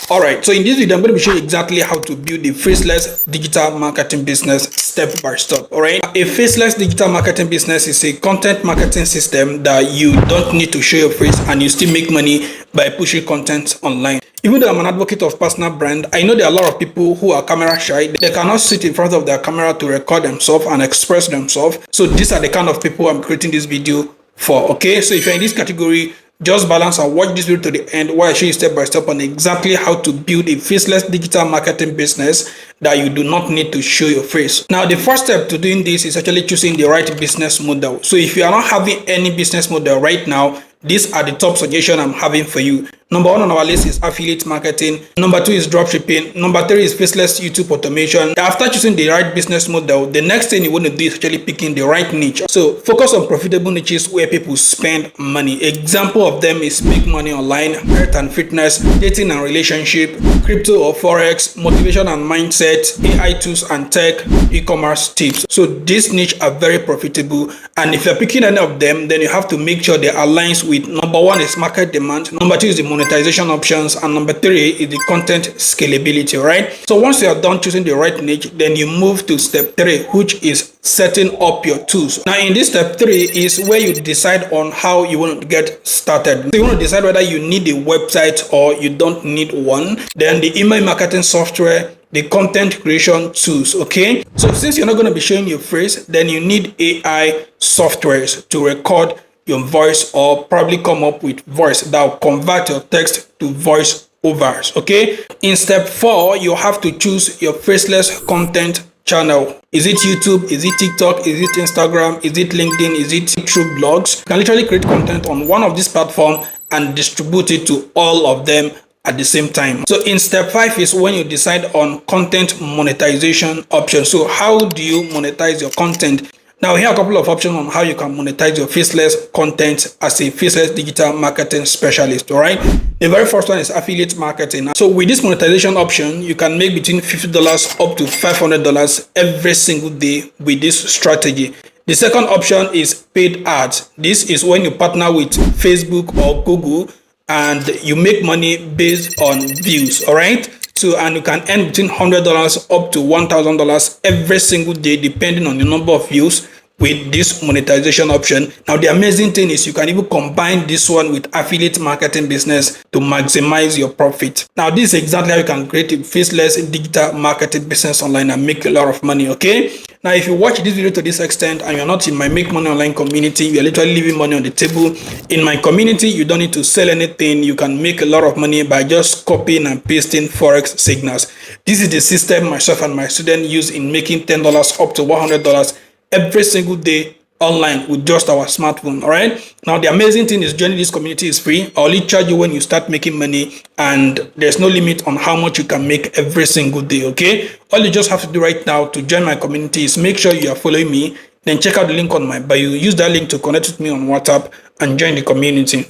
Alright, so in this video, I'm going to be showing you exactly how to build a faceless digital marketing business step by step. Alright, a faceless digital marketing business is a content marketing system that you don't need to show your face and you still make money by pushing content online. Even though I'm an advocate of personal brand, I know there are a lot of people who are camera shy. They cannot sit in front of their camera to record themselves and express themselves. So these are the kind of people I'm creating this video for. Okay, so if you're in this category, just balance and watch this video to the end while I show you step by step on exactly how to build a faceless digital marketing business that you do not need to show your face. Now, the first step to doing this is actually choosing the right business model. So if you are not having any business model right now, these are the top suggestions I'm having for you. Number one on our list is affiliate marketing. Number two is dropshipping. Number three is faceless YouTube automation. After choosing the right business model, the next thing you want to do is actually picking the right niche. So focus on profitable niches where people spend money. Example of them is make money online, health and fitness, dating and relationship, crypto or forex, motivation and mindset, AI tools and tech, e-commerce tips. So these niche are very profitable, and if you're picking any of them, then you have to make sure they aligns with number one is market demand, number two is the monetization options, and number three is the content scalability. Right, so once you are done choosing the right niche, then you move to step three, which is setting up your tools. Now in this step three is where you decide on how you want to get started. So you want to decide whether you need a website or you don't need one, then the email marketing software, the content creation tools. Okay, so since you're not going to be showing your face, then you need AI softwares to record your voice or probably come up with voice that will convert your text to voice overs. Okay, in step four, you have to choose your faceless content channel. Is it YouTube? Is it TikTok? Is it Instagram? Is it LinkedIn? Is it through blogs? You can literally create content on one of these platforms and distribute it to all of them at the same time. So in step five is when you decide on content monetization option. So how do you monetize your content? Now here are a couple of options on how you can monetize your faceless content as a faceless digital marketing specialist. All right, the very first one is affiliate marketing. So with this monetization option, you can make between $50 up to $500 every single day with this strategy. The second option is paid ads. This is when you partner with Facebook or Google and you make money based on views. All right, so and you can earn between $100 up to $1,000 every single day depending on the number of views with this monetization option. Now the amazing thing is you can even combine this one with affiliate marketing business to maximize your profit. Now this is exactly how you can create a faceless digital marketing business online and make a lot of money. Okay, now if you watch this video to this extent and you're not in my Make Money Online community, you're literally leaving money on the table. In my community, you don't need to sell anything. You can make a lot of money by just copying and pasting forex signals. This is the system myself and my student use in making $10 up to $100 every single day online with just our smartphone. All right, now the amazing thing is joining this community is free. I only charge you when you start making money, and there's no limit on how much you can make every single day. Okay, all you just have to do right now to join my community is make sure you are following me, then check out the link on my bio. Use that link to connect with me on WhatsApp and join the community.